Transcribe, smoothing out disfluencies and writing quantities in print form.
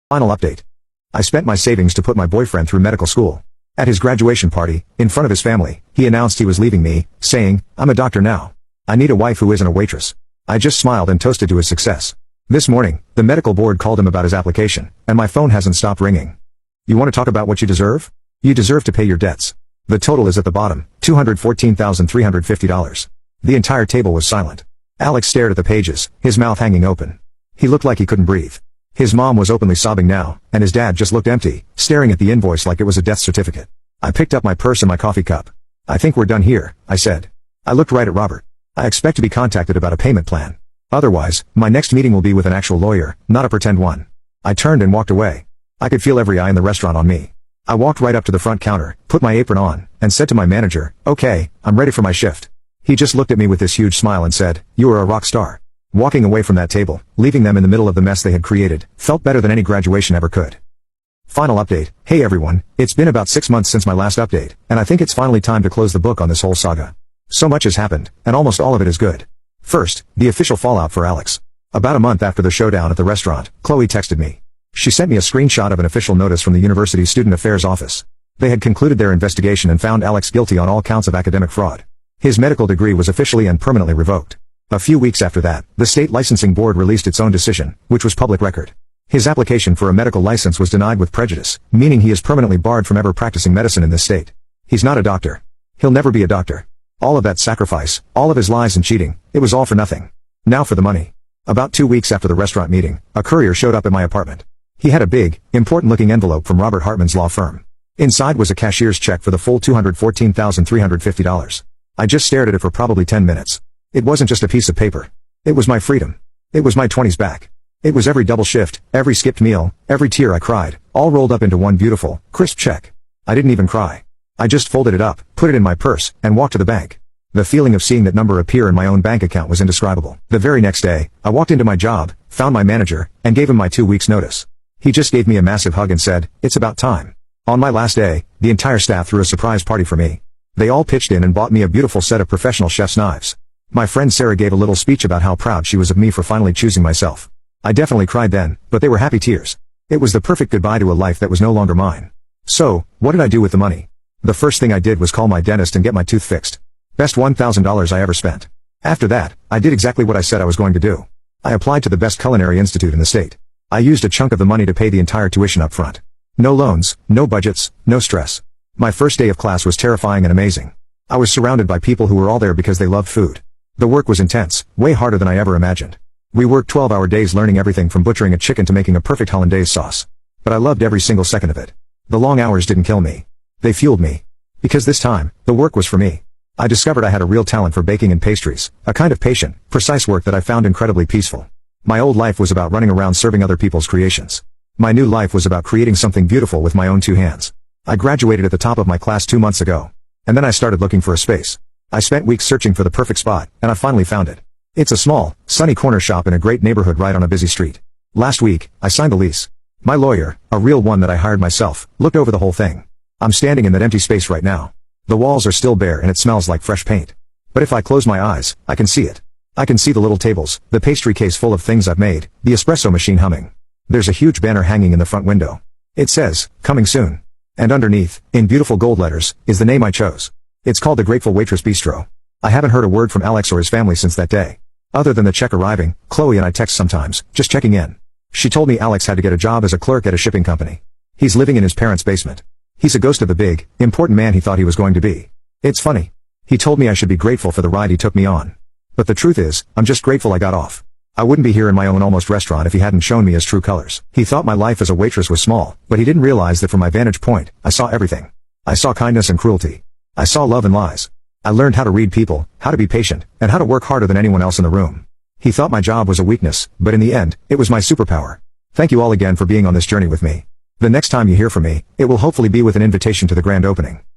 Final update. I spent my savings to put my boyfriend through medical school. At his graduation party, in front of his family, he announced he was leaving me, saying, "I'm a doctor now. I need a wife who isn't a waitress." I just smiled and toasted to his success. This morning, the medical board called him about his application, and my phone hasn't stopped ringing. You want to talk about what you deserve? You deserve to pay your debts. The total is at the bottom, $214,350. The entire table was silent. Alex stared at the pages, his mouth hanging open. He looked like he couldn't breathe. His mom was openly sobbing now, and his dad just looked empty, staring at the invoice like it was a death certificate. I picked up my purse and my coffee cup. "I think we're done here," I said. I looked right at Robert. "I expect to be contacted about a payment plan. Otherwise, my next meeting will be with an actual lawyer, not a pretend one." I turned and walked away. I could feel every eye in the restaurant on me. I walked right up to the front counter, put my apron on, and said to my manager, "Okay, I'm ready for my shift." He just looked at me with this huge smile and said, "You are a rock star." Walking away from that table, leaving them in the middle of the mess they had created, felt better than any graduation ever could. Final update. Hey everyone, it's been about 6 months since my last update, and I think it's finally time to close the book on this whole saga. So much has happened, and almost all of it is good. First, the official fallout for Alex. About a month after the showdown at the restaurant, Chloe texted me. She sent me a screenshot of an official notice from the university's Student Affairs office. They had concluded their investigation and found Alex guilty on all counts of academic fraud. His medical degree was officially and permanently revoked. A few weeks after that, the state licensing board released its own decision, which was public record. His application for a medical license was denied with prejudice, meaning he is permanently barred from ever practicing medicine in this state. He's not a doctor. He'll never be a doctor. All of that sacrifice, all of his lies and cheating, it was all for nothing. Now for the money. About 2 weeks after the restaurant meeting, a courier showed up at my apartment. He had a big, important-looking envelope from Robert Hartman's law firm. Inside was a cashier's check for the full $214,350. I just stared at it for probably 10 minutes. It wasn't just a piece of paper. It was my freedom. It was my 20s back. It was every double shift, every skipped meal, every tear I cried, all rolled up into one beautiful, crisp check. I didn't even cry. I just folded it up, put it in my purse, and walked to the bank. The feeling of seeing that number appear in my own bank account was indescribable. The very next day, I walked into my job, found my manager, and gave him my 2 weeks notice. He just gave me a massive hug and said, "It's about time." On my last day, the entire staff threw a surprise party for me. They all pitched in and bought me a beautiful set of professional chef's knives. My friend Sarah gave a little speech about how proud she was of me for finally choosing myself. I definitely cried then, but they were happy tears. It was the perfect goodbye to a life that was no longer mine. So, what did I do with the money? The first thing I did was call my dentist and get my tooth fixed. Best $1,000 I ever spent. After that, I did exactly what I said I was going to do. I applied to the best culinary institute in the state. I used a chunk of the money to pay the entire tuition up front. No loans, no budgets, no stress. My first day of class was terrifying and amazing. I was surrounded by people who were all there because they loved food. The work was intense, way harder than I ever imagined. We worked 12-hour days learning everything from butchering a chicken to making a perfect hollandaise sauce. But I loved every single second of it. The long hours didn't kill me. They fueled me. Because this time, the work was for me. I discovered I had a real talent for baking and pastries, a kind of patient, precise work that I found incredibly peaceful. My old life was about running around serving other people's creations. My new life was about creating something beautiful with my own 2 hands. I graduated at the top of my class 2 months ago. And then I started looking for a space. I spent weeks searching for the perfect spot, and I finally found it. It's a small, sunny corner shop in a great neighborhood right on a busy street. Last week, I signed the lease. My lawyer, a real one that I hired myself, looked over the whole thing. I'm standing in that empty space right now. The walls are still bare and it smells like fresh paint. But if I close my eyes, I can see it. I can see the little tables, the pastry case full of things I've made, the espresso machine humming. There's a huge banner hanging in the front window. It says, "Coming soon." And underneath, in beautiful gold letters, is the name I chose. It's called the Grateful Waitress Bistro. I haven't heard a word from Alex or his family since that day. Other than the check arriving, Chloe and I text sometimes, just checking in. She told me Alex had to get a job as a clerk at a shipping company. He's living in his parents' basement. He's a ghost of the big, important man he thought he was going to be. It's funny. He told me I should be grateful for the ride he took me on. But the truth is, I'm just grateful I got off. I wouldn't be here in my own almost restaurant if he hadn't shown me his true colors. He thought my life as a waitress was small, but he didn't realize that from my vantage point, I saw everything. I saw kindness and cruelty. I saw love and lies. I learned how to read people, how to be patient, and how to work harder than anyone else in the room. He thought my job was a weakness, but in the end, it was my superpower. Thank you all again for being on this journey with me. The next time you hear from me, it will hopefully be with an invitation to the grand opening.